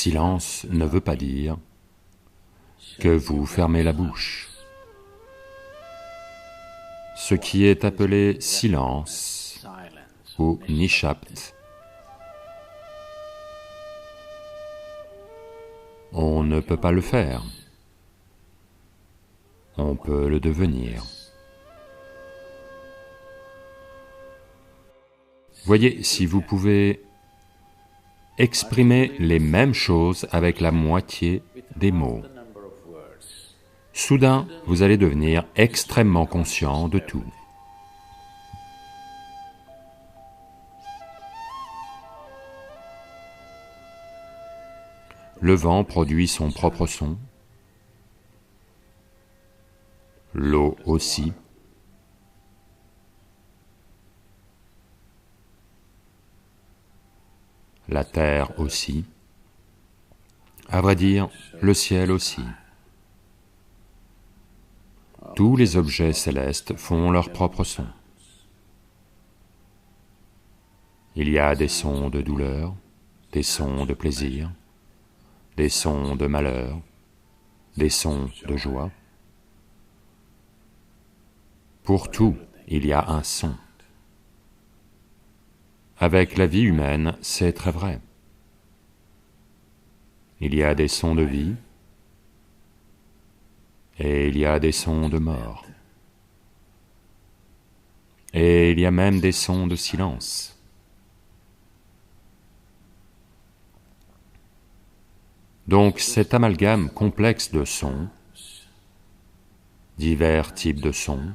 silence ne veut pas dire que vous fermez la bouche. Ce qui est appelé silence ou nishapt, on ne peut pas le faire, on peut le devenir. Voyez, si vous pouvez exprimer les mêmes choses avec la moitié des mots, soudain, vous allez devenir extrêmement conscient de tout. Le vent produit son propre son, l'eau aussi. La terre aussi, à vrai dire, le ciel aussi. Tous les objets célestes font leur propre son. Il y a des sons de douleur, des sons de plaisir, des sons de malheur, des sons de joie. Pour tout, il y a un son. Avec la vie humaine, c'est très vrai. Il y a des sons de vie et il y a des sons de mort. Et il y a même des sons de silence. Donc cet amalgame complexe de sons, divers types de sons,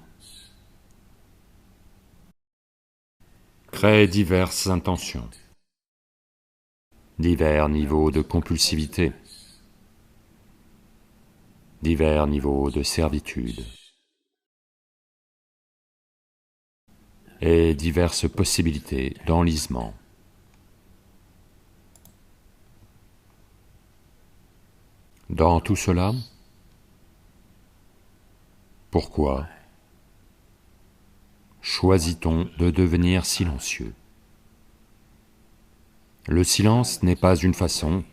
crée diverses intentions, divers niveaux de compulsivité, divers niveaux de servitude, et diverses possibilités d'enlisement. Dans tout cela, pourquoi choisit-on de devenir silencieux? Le silence n'est pas une façon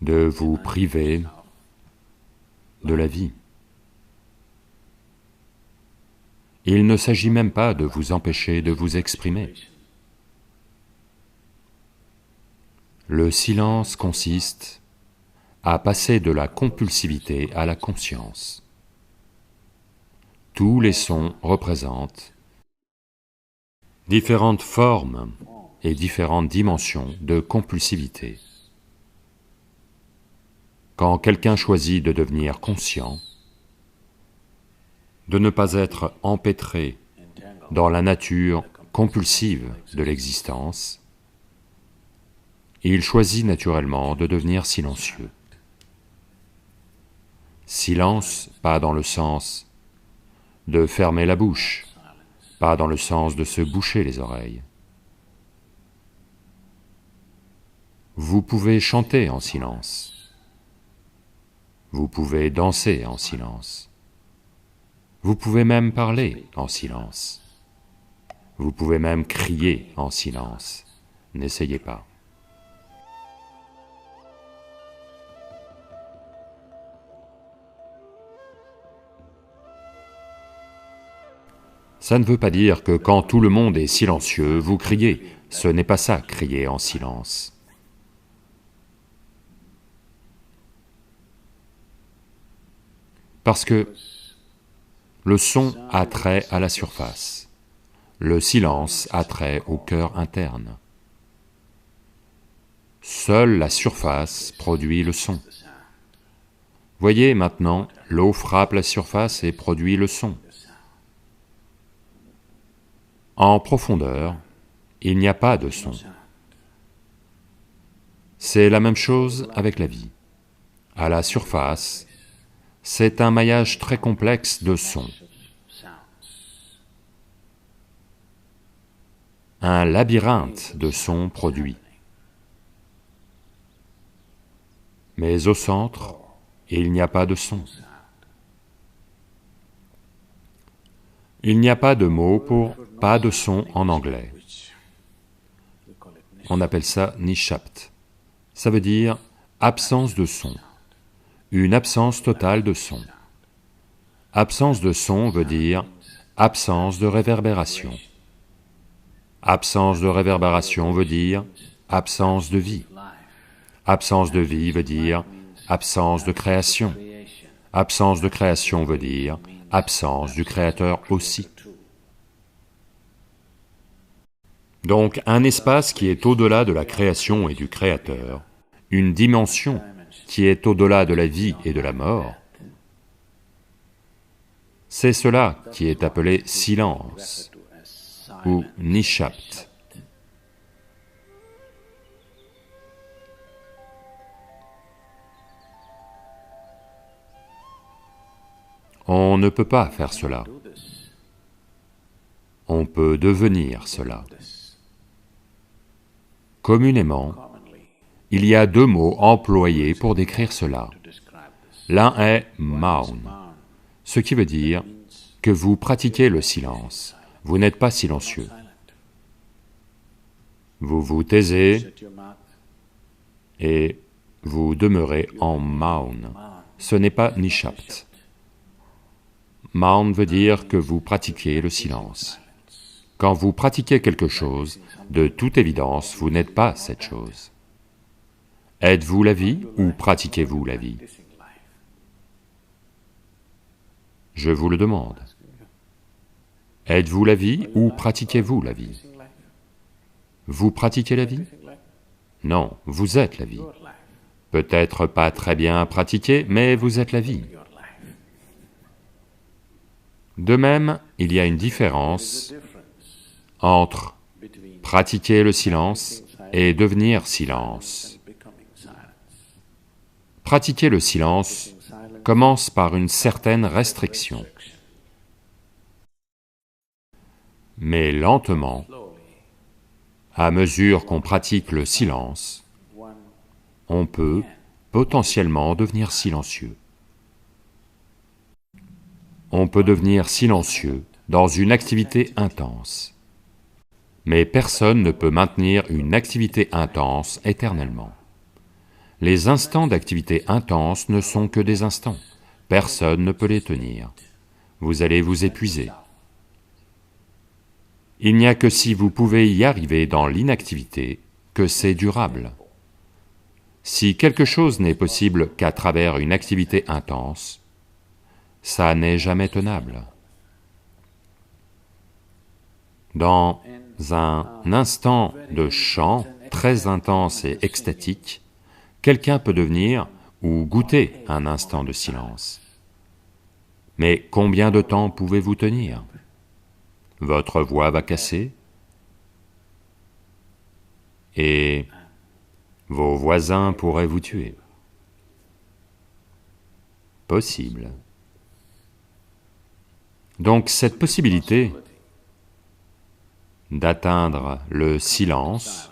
de vous priver de la vie. Il ne s'agit même pas de vous empêcher de vous exprimer. Le silence consiste à passer de la compulsivité à la conscience. Tous les sons représentent différentes formes et différentes dimensions de compulsivité. Quand quelqu'un choisit de devenir conscient, de ne pas être empêtré dans la nature compulsive de l'existence, il choisit naturellement de devenir silencieux. Silence, pas dans le sens de fermer la bouche, pas dans le sens de se boucher les oreilles. Vous pouvez chanter en silence, vous pouvez danser en silence, vous pouvez même parler en silence, vous pouvez même crier en silence, n'essayez pas. Ça ne veut pas dire que quand tout le monde est silencieux, vous criez, ce n'est pas ça, crier en silence. Parce que le son a trait à la surface, le silence a trait au cœur interne. Seule la surface produit le son. Voyez maintenant, l'eau frappe la surface et produit le son. En profondeur, il n'y a pas de son. C'est la même chose avec la vie. À la surface, c'est un maillage très complexe de sons. Un labyrinthe de sons produits. Mais au centre, il n'y a pas de son. Il n'y a pas de mot pour « pas de son » en anglais. On appelle ça nishapt. ça veut dire absence de son, une absence totale de son. Absence de son veut dire absence de réverbération. Absence de réverbération veut dire absence de vie. Absence de vie veut dire absence de création. Absence de création veut dire absence du Créateur aussi. Donc un espace qui est au-delà de la création et du Créateur, une dimension qui est au-delà de la vie et de la mort, c'est cela qui est appelé silence ou nishapt. On ne peut pas faire cela. On peut devenir cela. Communément, il y a deux mots employés pour décrire cela. L'un est maun, ce qui veut dire que vous pratiquez le silence, vous n'êtes pas silencieux. Vous vous taisez et vous demeurez en maun, ce n'est pas nishapt. Maun veut dire que vous pratiquez le silence. Quand vous pratiquez quelque chose, de toute évidence, vous n'êtes pas cette chose. Êtes-vous la vie ou pratiquez-vous la vie? Je vous le demande. Êtes-vous la vie ou pratiquez-vous la vie? Vous pratiquez la vie? Non, vous êtes la vie. Peut-être pas très bien pratiquée, mais vous êtes la vie. De même, il y a une différence entre pratiquer le silence et devenir silence. Pratiquer le silence commence par une certaine restriction. Mais lentement, à mesure qu'on pratique le silence, on peut potentiellement devenir silencieux. On peut devenir silencieux dans une activité intense. Mais personne ne peut maintenir une activité intense éternellement. Les instants d'activité intense ne sont que des instants. Personne ne peut les tenir. Vous allez vous épuiser. Il n'y a que si vous pouvez y arriver dans l'inactivité que c'est durable. Si quelque chose n'est possible qu'à travers une activité intense, ça n'est jamais tenable. Dans un instant de chant très intense et extatique, quelqu'un peut devenir ou goûter un instant de silence. Mais combien de temps pouvez-vous tenir? Votre voix va casser et vos voisins pourraient vous tuer. Possible. Donc cette possibilité d'atteindre le silence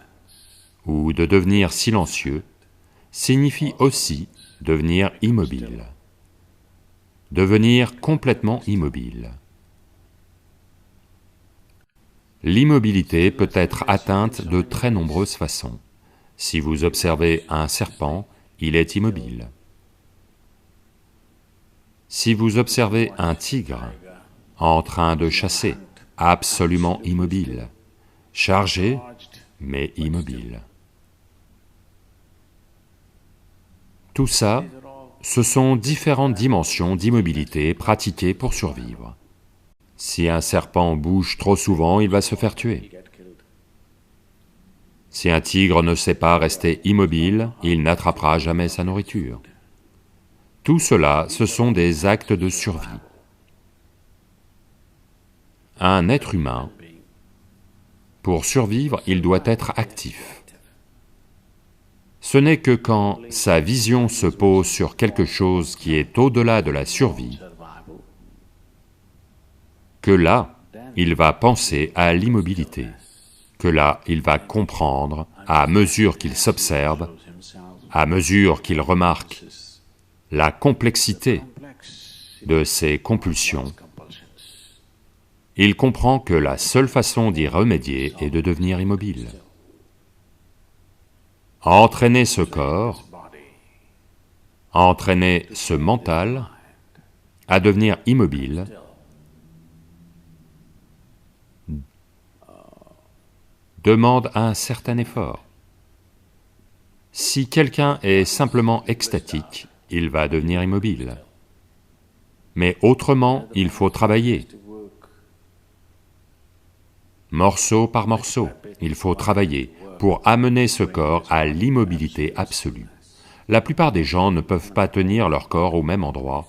ou de devenir silencieux signifie aussi devenir immobile, devenir complètement immobile. L'immobilité peut être atteinte de très nombreuses façons. Si vous observez un serpent, il est immobile. Si vous observez un tigre en train de chasser, absolument immobile, chargé, mais immobile. Tout ça, ce sont différentes dimensions d'immobilité pratiquées pour survivre. Si un serpent bouge trop souvent, il va se faire tuer. Si un tigre ne sait pas rester immobile, il n'attrapera jamais sa nourriture. Tout cela, ce sont des actes de survie. Un être humain, pour survivre, il doit être actif. Ce n'est que quand sa vision se pose sur quelque chose qui est au-delà de la survie, que là, il va penser à l'immobilité, que là, il va comprendre, à mesure qu'il s'observe, à mesure qu'il remarque la complexité de ses compulsions, il comprend que la seule façon d'y remédier est de devenir immobile. entraîner ce corps, entraîner ce mental à devenir immobile demande un certain effort. Si quelqu'un est simplement extatique, il va devenir immobile. Mais autrement, il faut travailler. Morceau par morceau, il faut travailler pour amener ce corps à l'immobilité absolue. La plupart des gens ne peuvent pas tenir leur corps au même endroit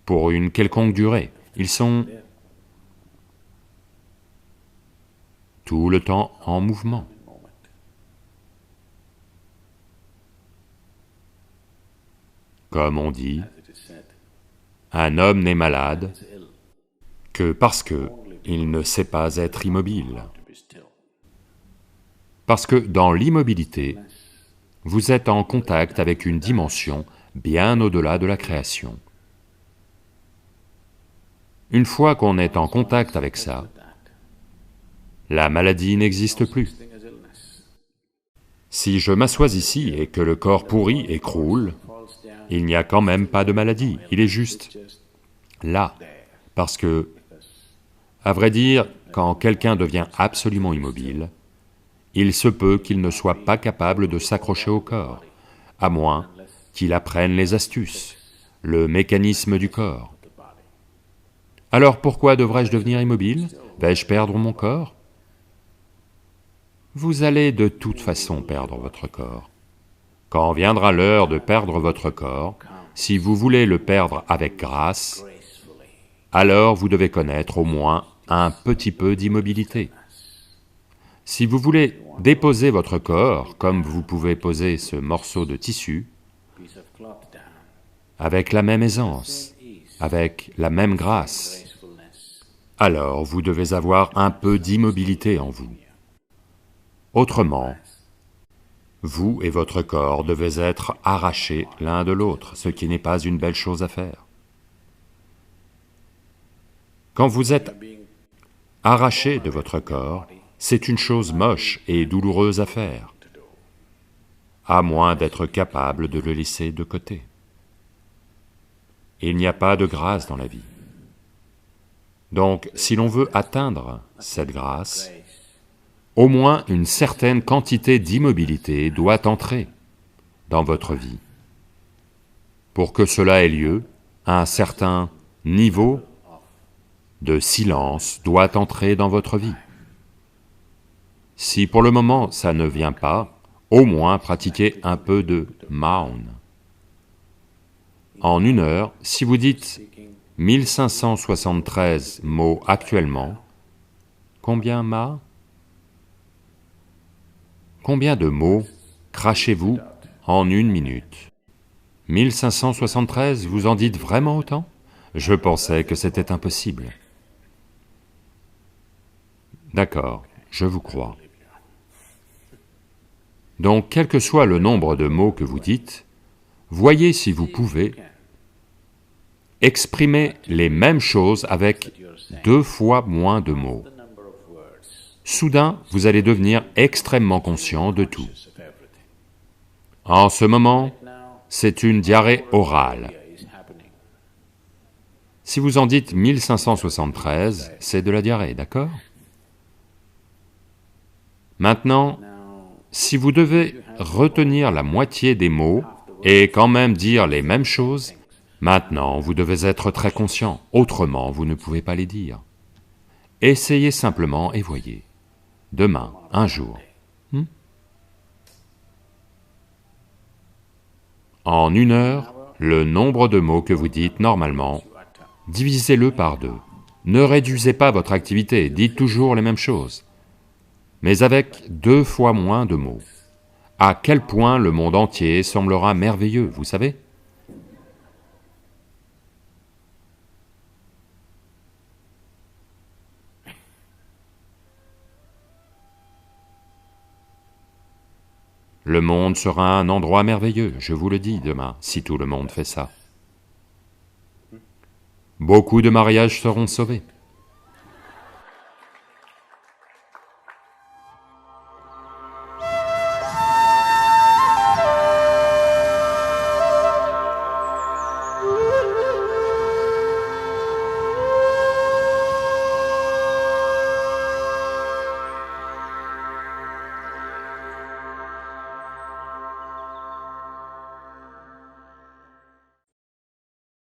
pour une quelconque durée. Ils sont tout le temps en mouvement. Comme on dit, un homme n'est malade que parce qu'il ne sait pas être immobile. Parce que dans l'immobilité, vous êtes en contact avec une dimension bien au-delà de la création. Une fois qu'on est en contact avec ça, la maladie n'existe plus. Si je m'assois ici et que le corps pourrit et croule, il n'y a quand même pas de maladie, il est juste là, parce que, à vrai dire, quand quelqu'un devient absolument immobile, il se peut qu'il ne soit pas capable de s'accrocher au corps, à moins qu'il apprenne les astuces, le mécanisme du corps. Alors pourquoi devrais-je devenir immobile? Vais-je perdre mon corps? Vous allez de toute façon perdre votre corps. Quand viendra l'heure de perdre votre corps, si vous voulez le perdre avec grâce, alors vous devez connaître au moins un petit peu d'immobilité. Si vous voulez déposer votre corps, comme vous pouvez poser ce morceau de tissu, avec la même aisance, avec la même grâce, alors vous devez avoir un peu d'immobilité en vous. Autrement, vous et votre corps devez être arrachés l'un de l'autre, ce qui n'est pas une belle chose à faire. Quand vous êtes arraché de votre corps, c'est une chose moche et douloureuse à faire, à moins d'être capable de le laisser de côté. Il n'y a pas de grâce dans la vie. Donc, si l'on veut atteindre cette grâce, au moins une certaine quantité d'immobilité doit entrer dans votre vie. Pour que cela ait lieu, un certain niveau de silence doit entrer dans votre vie. Si pour le moment ça ne vient pas, au moins pratiquez un peu de Maun. En 1 heure, si vous dites 1573 mots actuellement, combien Ma? Combien de mots crachez-vous en 1 minute? 1573, vous en dites vraiment autant? Je pensais que c'était impossible. D'accord, je vous crois. Donc, quel que soit le nombre de mots que vous dites, voyez si vous pouvez exprimer les mêmes choses avec 2 fois moins de mots. Soudain, vous allez devenir extrêmement conscient de tout. En ce moment, c'est une diarrhée orale. Si vous en dites 1573, c'est de la diarrhée, d'accord? Maintenant, si vous devez retenir la moitié des mots et quand même dire les mêmes choses, maintenant vous devez être très conscient, autrement vous ne pouvez pas les dire. Essayez simplement et voyez. Demain, un jour. En 1 heure, le nombre de mots que vous dites normalement, divisez-le par 2. Ne réduisez pas votre activité, dites toujours les mêmes choses, mais avec 2 fois moins de mots. À quel point le monde entier semblera merveilleux, vous savez? Le monde sera un endroit merveilleux, je vous le dis demain, si tout le monde fait ça. Beaucoup de mariages seront sauvés.